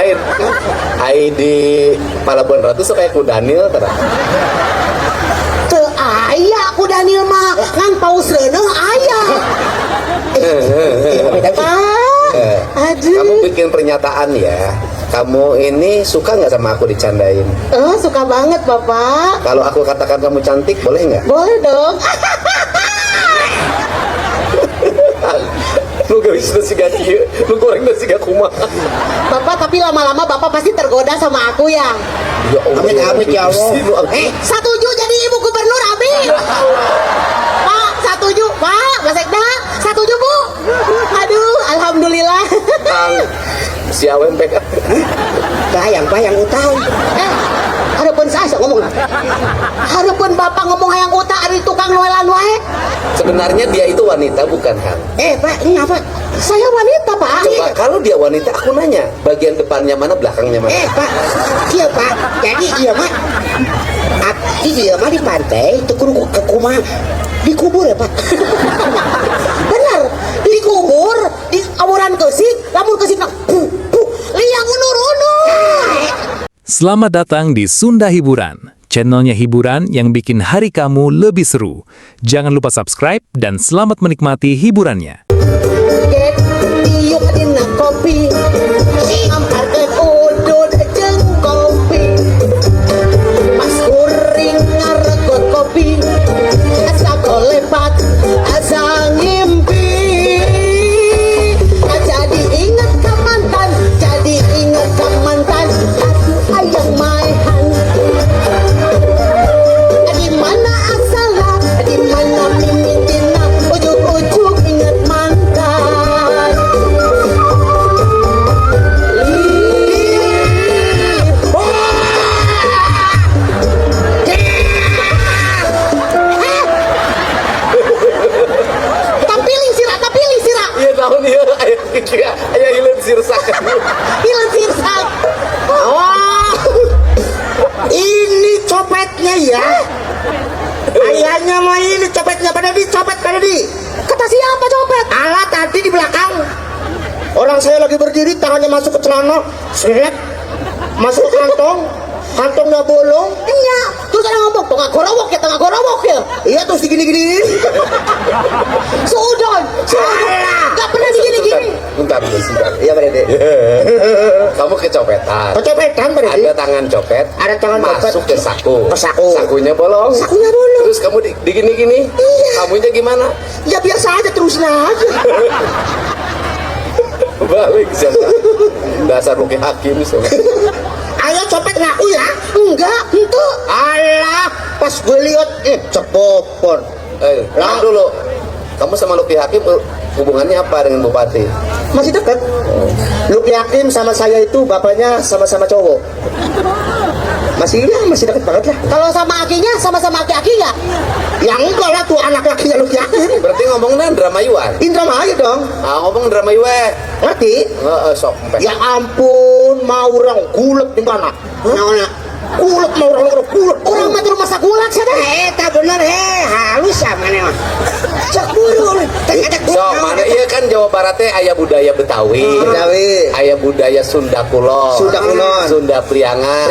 lain. Ai di Palabuhan Ratu suka ku Daniel terang. Teu aya aku Daniel mah ngan paus reuneuh aya. Aduh. Kamu bikin pernyataan ya. Kamu ini suka nggak sama aku dicandain? Suka banget Bapak. Kalau aku katakan kamu cantik, boleh nggak? Boleh dong. Lu gak bisa nasi gaki, lu goreng nasi gak kumah. Bapak tapi lama-lama Bapak pasti tergoda sama aku ya. Ya Allah, Amit ya Allah. Setuju jadi ibu gubernur Abi. Pak, setuju Pak, Mas Ekda, setuju Bu. Aduh, alhamdulillah. Si Awen PK. Bayang utang. Hareupeun saya ngomong. Hareupeun Bapak ngomong hayang utang ari tukang noelan wae. Sebenarnya dia itu wanita bukan Kang? Pak, ini apa? Saya wanita Pak. Coba kalau dia wanita aku nanya, bagian depannya mana, belakangnya mana? Pak, iya Pak. Jadi iya mah. Iya mah di pantai, itu kudu ke kumah. Dikubur ya Pak. Benar, dikubur, di amuran kesik, lamun kesik nak liang unur-unur. Selamat datang di Sunda Hiburan, channelnya hiburan yang bikin hari kamu lebih seru. Jangan lupa subscribe dan selamat menikmati hiburannya. Tiup dina kopi, amparkeun udud jeung kopi. Pas kuring ngaregot kopi, asa golepat, asa ngimpi. Jadi ingat ka mantan, jadi ingat ka mantan. Ayang maehan. Di mana asalna, di mana mimitina, ujug-ujug ingat mantan. Tampiling sira. Iya tahun dia, ayah hilang sirsak. Hilang sirsak. Oh, ini copetnya ya. Ayahnya mah ini copetnya. Pada di. Kata siapa copet? Alat tadi di belakang. Orang saya lagi berdiri, tangannya masuk ke celana, seret, masuk ke kantongnya bolong. Iya. Terus ada ngomong, tengah gorowok ya. Iya terus digini-gini. Suudon. Gak pernah digini-gini. Bentar. Iya Pak Dede. Kamu kecopetan. Kecopetan Pak Dede. Ada tangan copet. Ada tangan copet. Masuk ke saku. Ke saku. Sakunya bolong. Terus kamu digini-gini. Iya. Kamunya gimana? Ya biasa aja terusin aja. Balik siapa? Dasar Luki Hakim so. Ayo copet ngaku ya. Enggak, itu. Alah, pas gue lihat cepopon. Lama dulu. Kamu sama Luki Hakim hubungannya apa dengan Bupati? Masih dekat. Luki Hakim sama saya itu bapaknya sama-sama cowok. Masih dekat banget lah. Kalau sama akinya, sama-sama aki-aki nggak? Yang enggak lah tuh anak lakinya Luki Hakim. Berarti ngomongnya Indramayuan. Indramayu dong. Ngomong Indramayu Ngerti? sok. Ya ampun, mau orang gulet di mana? Gulet mau orang gulet. Orang mah rumah sagulat sana. Tak bener halus sama nih mah. Cek burung. Sok mana iya kan Jawa Baratnya aya budaya Betawi. Aya budaya Sunda Kulon. Sunda Priangan.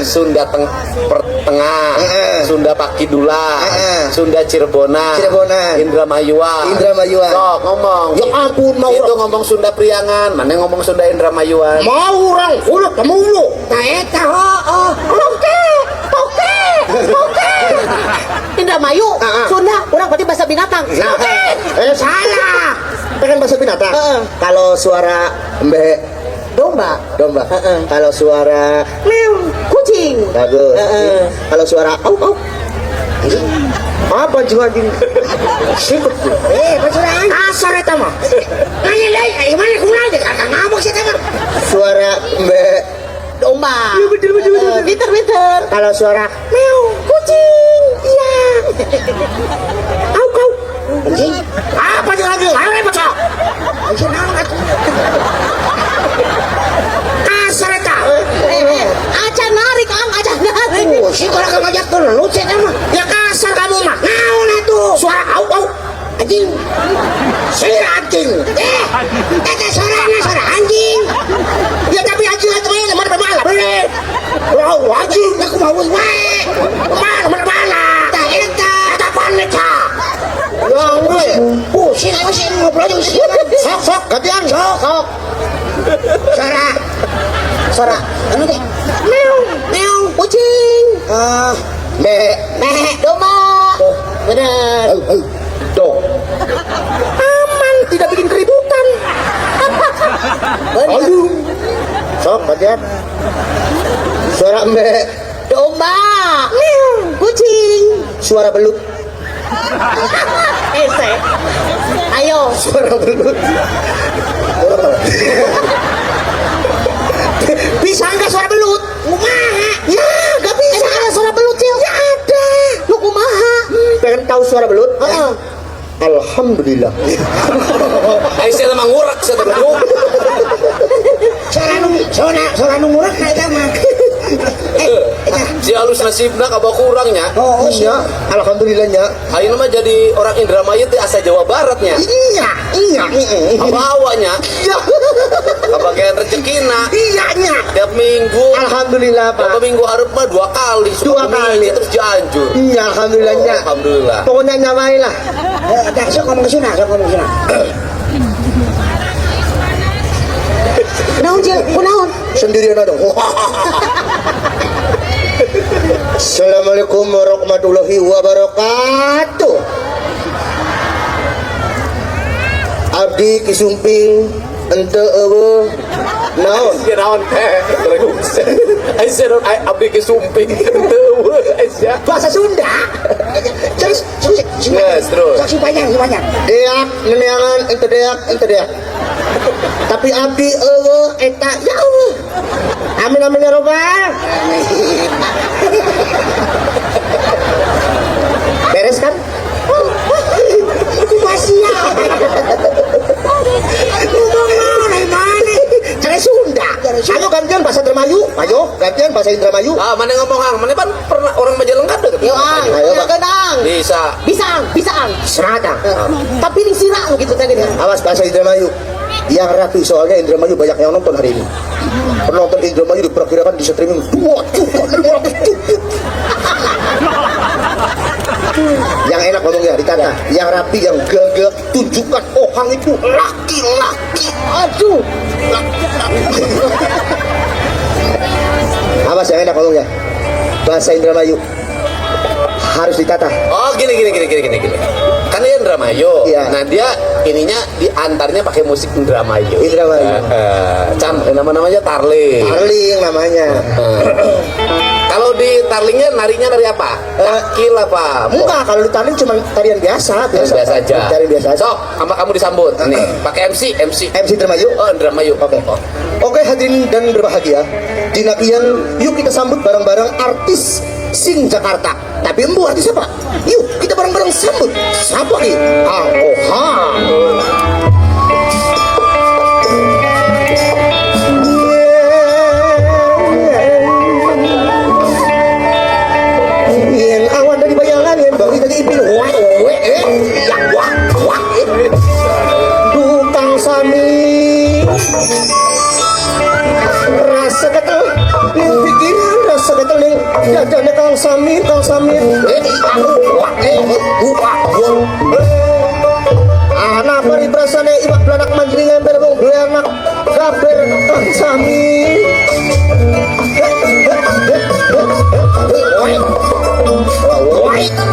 Sunda Tengah. Sunda Pakidula. Sunda Cirebonan. Indramayuan. Sok ngomong. Ya ampun mau itu ngomong Sunda Priangan, mana ngomong Sunda Indramayuan. mau orang gulet kamu lu. Nah eta oke. Indramayu, Sunda, orang berarti bahasa binatang. Nah, salah. Pengen bahasa binatang. Kalau suara embe Domba. Kalau suara Kucing. bagus. Kalau suara au. Apa juga gini? Sikut. Pasuran. Asar eta mah. Nanya mana kumaha deh kakak ngabok sih teh. Suara embe Domba. betul. Pinter. Kalau suara Kucing. Iya. au. Anjing. Apa juga lagi? Ayo bocah. Anjing naon atuh? Asar eta. Acan narik. Si orang ngajak lu cek mah. Ya kasar kamu mah. Naon atuh? Suara au. Anjing. Si anjing. Eta suara anjing. Ya tapi anjing wajib aku mau wae. Mana? Tak eta. Tak panik ha. Yang gue. Sini masih ngobrol aja sih. Sok gantian sok. Suara anu teh. Meong kucing. Domba. Bener. Dok. Aman, tidak bikin keributan. Aduh. Sok gantian. Suara Domba. Kucing. suara belut. Ayo. Suara belut. Bisa nggak suara belut? Kumaha? Ya, nggak bisa. Emang ada suara belut, Cil? Ya ada. Lu kumaha? Pengen tahu suara belut? Alhamdulillah. Aisyah emang ngurak saya belut. Suara nu murah na eta mah. Si halus nasibna kabar kurangnya. Oh, Iya, alhamdulillahnya. Ayeuna mah jadi orang Indramayu teh asa Jawa Baratnya. Iya. Apa awaknya? Iya. Kebagian rezekina. Iyanya. Tiap minggu. Alhamdulillah, Tiap Pak. minggu harap mah 2 kali. Dua kali. Terus Cianjur. Iya, alhamdulillahnya. Alhamdulillah. Pokoknya nyamain lah. Dah, sok ngomong ke sana. Kunaon, Cil? Kunaon? Sendirian dong. Assalamualaikum warahmatullahi wabarakatuh. Abdi kisumping ente eueuh naon? Naon teh? Aisyah abdi ke sumping. Teu Aisyah. Bahasa Sunda. Terus. Yes, terus. Sok si panjang. Deak neneangan ente deak. Tapi abdi eueuh eta ya Allah. Amin ya robbal. Beres kan? Aku masih ya. Ngomong mana? Cara Sunda. Ayo gantian bahasa Indramayu. Ayo gantian bahasa Indramayu. Ah, mana ngomong hang? Mana kan pernah orang Majalengka tuh. Yo, ang. Ayo, Pak. Kenang. Bisa. Ang. Serada. Tapi ning sirah gitu tadi dia. Awas bahasa Indramayu. Yang rapi soalnya Indramayu banyak yang nonton hari ini. Penonton Indramayu diperkirakan di streaming 2.500 juta. Yang enak ngomongnya dikata, yang rapi, yang gagah, tunjukkan ohang itu laki-laki. Aduh. Awas yang enak ngomongnya. Bahasa Indramayu harus ditata. Oh, gini. Kan dia Indramayu. Iya. Nah, dia ininya diantarnya pakai musik Indramayu. Indramayu. Namanya Tarling. Tarling namanya. Kalau di Tarlingnya narinya nari apa? Takil apa? Enggak, kalau di Tarling cuma tarian biasa Biasa aja. Tarian biasa aja. Sok, sama kamu disambut. Nih, pakai MC. MC Indramayu. Oh, Indramayu. Oke. Oh. Oke, hadirin dan berbahagia. Dina kian, yuk kita sambut bareng-bareng artis Sing Jakarta. Tapi embu artis siapa? Yuk kita bareng-bareng sambut. Siapa nih? Kang Ohang. Yang awan dari bayangan yang bagi tadi ipin. Dukang Sami. Rasa gatel ning pikiran, rasa gatel ning dadane Kang Samir. Anak bari prasane iwak belanak manjringan berbong dua anak kabar Kang Samir.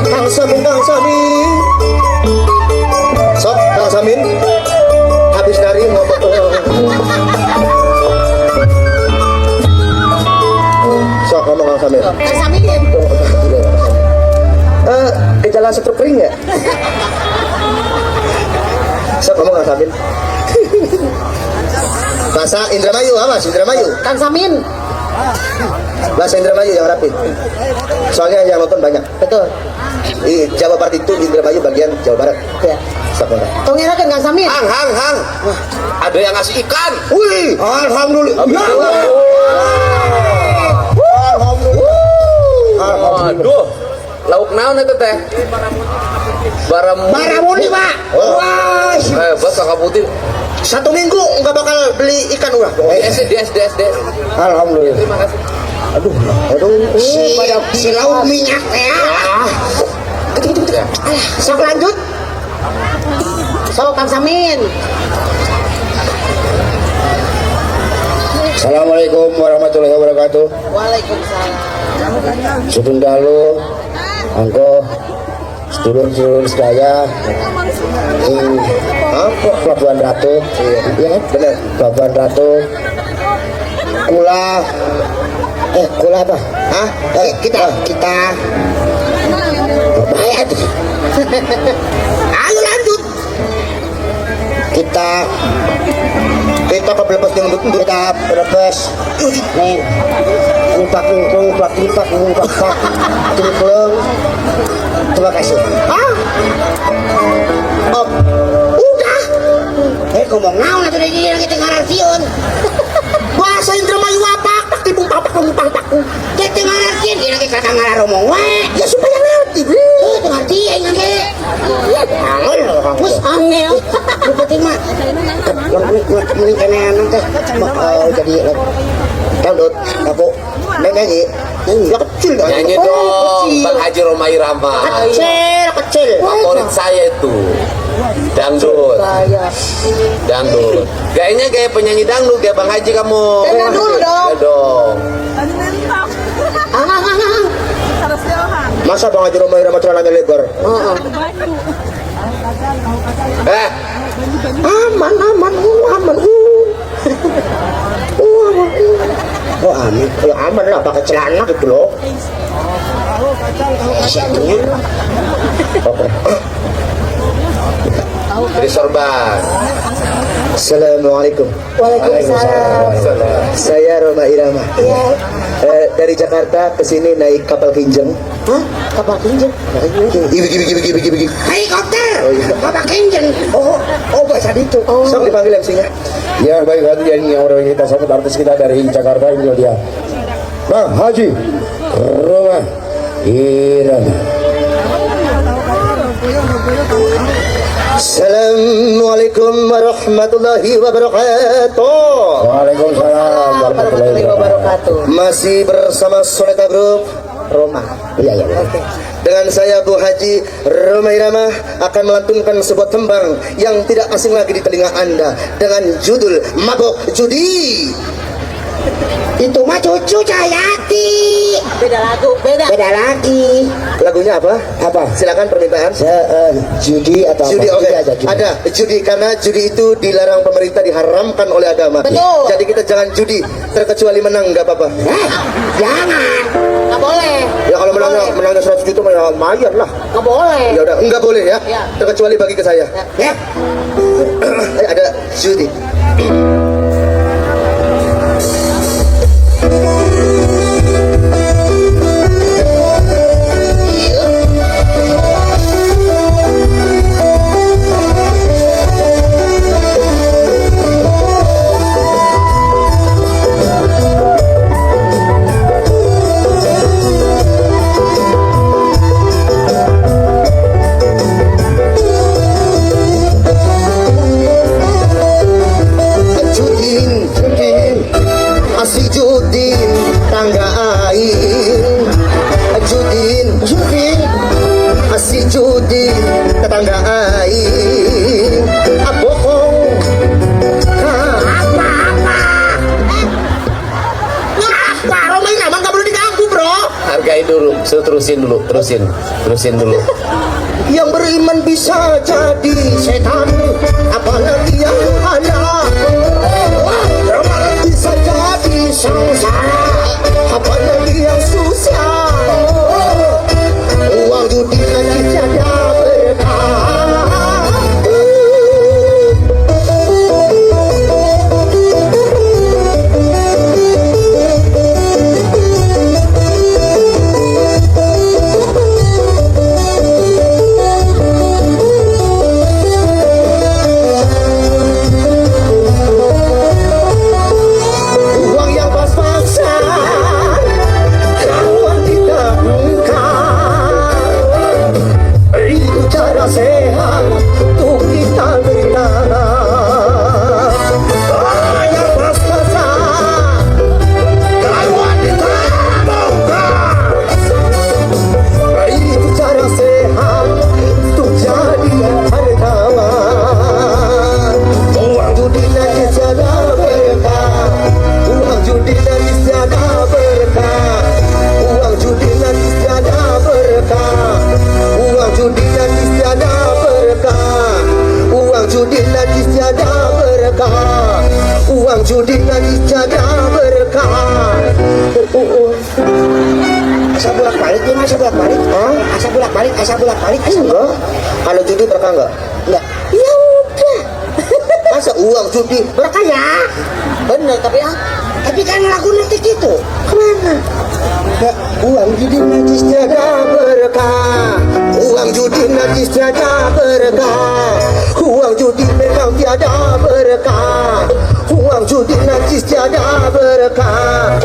Kang Samir. Sok Kang Samir. Habis dari ngomong. Sok ngomong Kang Samir. Kang Samir. Gejala stroke ring ya? Sok ngomong Kang Samir. Bahasa Indramayu, awas Indramayu. Kang Samin. Bahasa Indramayu yang rapi. Soalnya yang nonton banyak. Betul. Di Jawa Barat itu Indramayu bagian Jawa Barat. Ya. Sok ngomong. Tong kan Kang Samin. Hang. Ada yang ngasih ikan. Wih, alhamdulillah. Aduh. Lauk naon eta teh? Baramuni, Pak. Wah, Hebat Kakak Putin. 1 minggu nggak bakal beli ikan ulah. DS. Alhamdulillah. Terima kasih. Aduh, Si lauk minyak ya. Sok lanjut. Sok Kang Samin. Assalamualaikum warahmatullahi wabarakatuh. Waalaikumsalam. Sudung dalu, angko, sedulur sekaya, Pelabuhan Ratu, iya kan? Bener, Pelabuhan Ratu, kula apa? Hah? Kita. Bahaya tuh. Ayo lanjut. Kita kebelepas dengan kita belepas nih ngumpak cungklung. Terima kasih. Oh, udah. Ngomong naon atuh deui lagi teh ngarartieun. Bahasa Indramayu apa? Tak tibung papak. Teh teh ngarartieun ieu lagi kakak ngararomong we. Ya supaya ngerti, Bro. Teu ngerti aing ge. Ya, angel. Wes angel. Lu penting mah. Mending kenean teh. Jadi dangdut aku nyanyi kecil Nyanyi dong, Bang Haji Roma Irama. Kecil. Favorit saya itu dangdut. Gayanya gaya penyanyi dangdut ya Bang Haji kamu. Dengar dulu dong. Ya dong. Masa Bang Haji Roma Irama celananya lebar? Aman. Oh amin, ya aman lah pakai celana gitu loh. Jadi sorban. Assalamualaikum. Waalaikumsalam. Saya Roma Irama. Dari Jakarta ke sini naik kapal kinjeng. Hah? Kapal kinjeng? Gigi. Helikopter. Oh, iya. Kapal kinjeng. Oh bahasa itu. Sok dipanggil MC-nya. Ya baik hati yang orang kita sambut artis kita dari Jakarta ini dia. Bang Haji Roma Irama. Assalamualaikum warahmatullahi wabarakatuh. Waalaikumsalam warahmatullahi wabarakatuh. Masih bersama Soneta Group Roma. Iya. Oke. Dengan saya Bu Haji Roma Irama akan melantunkan sebuah tembang yang tidak asing lagi di telinga Anda dengan judul Mabok Judi. Itu mah cucu Cayati. Beda lagi. Lagunya apa? Silakan permintaan. Judi atau Judi, apa? oke. Judi. Ada judi karena judi itu dilarang pemerintah, diharamkan oleh agama. Betul. Jadi kita jangan judi terkecuali menang, nggak apa-apa. Jangan. Nggak boleh. Ya kalau menangnya 100 juta ya lumayan lah. Nggak boleh. Ya udah, nggak boleh ya. Ya. Terkecuali bagi ke saya. Ya. Ada judi. Judin tangga air Judin Asih Judin tetangga air Abokong Apa? Roma Irama nggak perlu diganggu, bro. Hargai dulu, terusin dulu. Yang beriman bisa jadi setan, apalagi yang hanya bisa jadi sengsara, apalagi yang susah. Uang judi lagi tiada berkah. Uang judi najis jaga berkah. Asa bolak balik ya, asa bolak balik. Hah? Asa bolak balik, asa bolak balik. Enggak. Kalau judi berkah enggak? Enggak. Ya udah. Masa uang judi Berkah ya. Bener tapi tapi kan lagu nanti gitu. Kemana? ya, uang judi najis jaga berkah. Uang judi najis jaga berkah. Uang judi memang tiada berkah. Uang judi najis tiada berkah.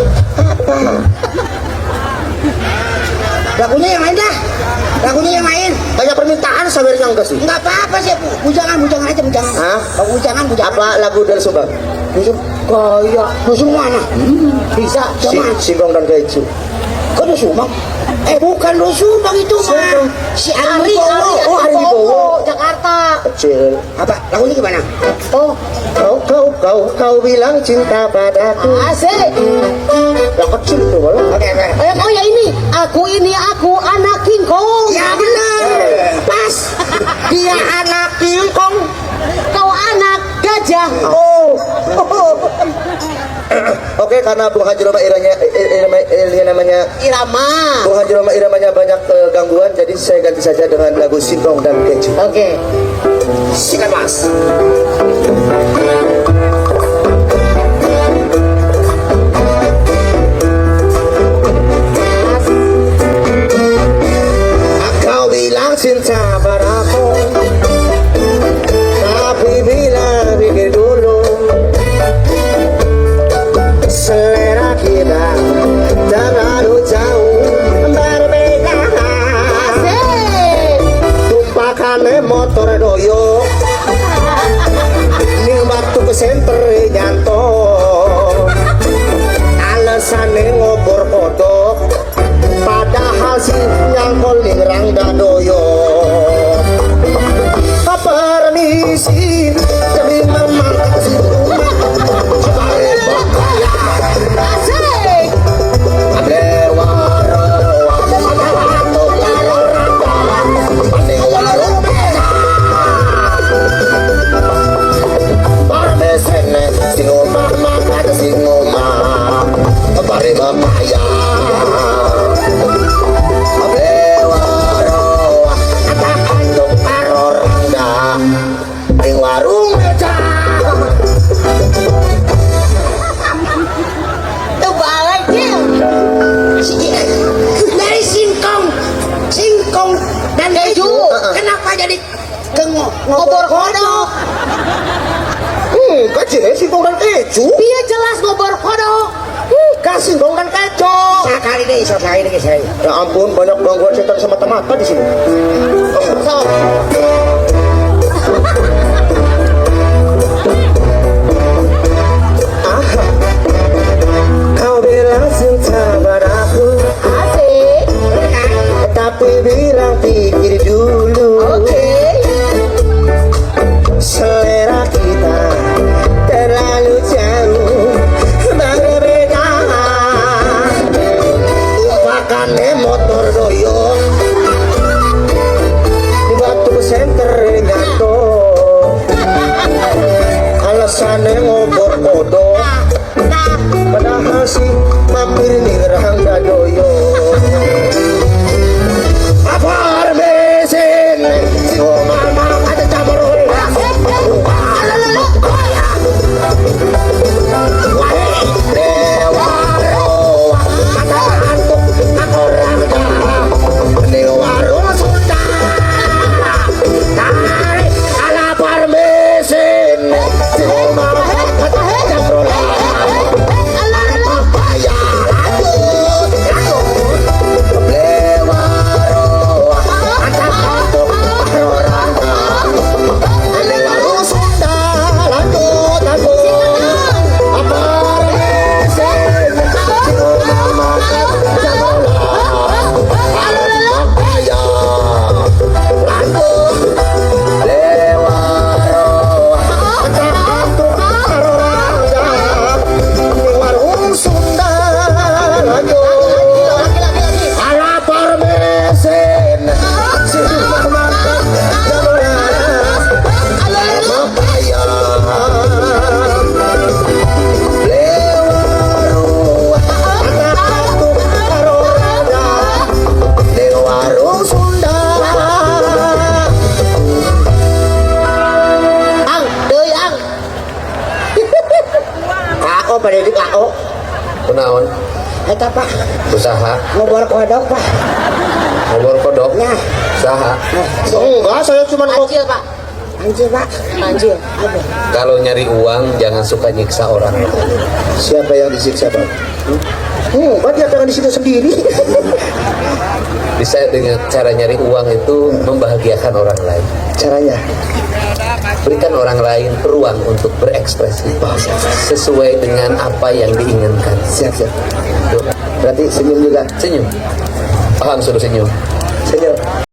Lagunya yang lain dah. Lagunya yang lain. Banyak permintaan sabar yang kasih. Enggak apa-apa sih, bujangan aja bujangan. Hah? Bujangan. Apa lagu dari Subang? Kayak musuh mana? Bisa, cuman Singkong dan Keju. kok ada Subang? Bukan do Subang itu mah. Si Ari Wibowo. Oh, Ari Wibowo. Jakarta. Kecil. Apa? Lagunya gimana? Oh, kau bilang cinta padaku. Asik. Yang kecil itu malah. Oke. Oh ya ini aku anak King Kong. Ya benar. Pas. Dia anak King Kong. Kau anak gajah. Oh. Oke, karena Bung Haji Roma namanya Irama. Bung Haji Roma iramanya banyak gangguan, jadi saya ganti saja dengan lagu Singkong dan Keju. Oke. Sikat mas. Kau bilang cinta padaku, tapi bila pikir dulu, selera kita terlalu jauh berbeda. Asik. Tumpahkan motor doyo, ning waktu ke senter nyanto, alasannya ngobor kodok, padahal si nyangkol ning rangda doyo. Permisi, demi memang si rumah. Asik. Warung meja. Tuh balik dia. Dari Singkong dan Keju. Kenapa jadi Ngobor kodok. Kecil Singkong dan Keju. Dia jelas ngobor kodok. Kasih Singkong dan Keju. sekali deh saya. Ya ampun, banyak gangguan setan sama mata di sini. So, Kau bilang cinta padaku, asik. tapi bilang pikir dulu. Oke. Selera kita terlalu jauh berbeda. Lupakan motor doyo, di batu senter nyato, alasannya ngobor kodok, padahal si mampir nih rangga doyo. Apa mesin si mama ada campur KO pada di KO. Kunaon? Eta Pak, Usaha. ngobor kodok Pak. Ngobor kodok. Nah, Usaha. Enggak, saya cuma Anjir Pak, anjir Pak. anjir. Apa? Kalau nyari uang jangan suka nyiksa orang. siapa yang disiksa Pak? Pak dia pengen di situ sendiri. Bisa dengan cara nyari uang itu membahagiakan orang lain. Caranya Berikan orang lain ruang untuk berekspresi sesuai dengan apa yang diinginkan. siap-siap. Tuh, Berarti senyum juga. senyum. Paham suruh senyum. Senyum.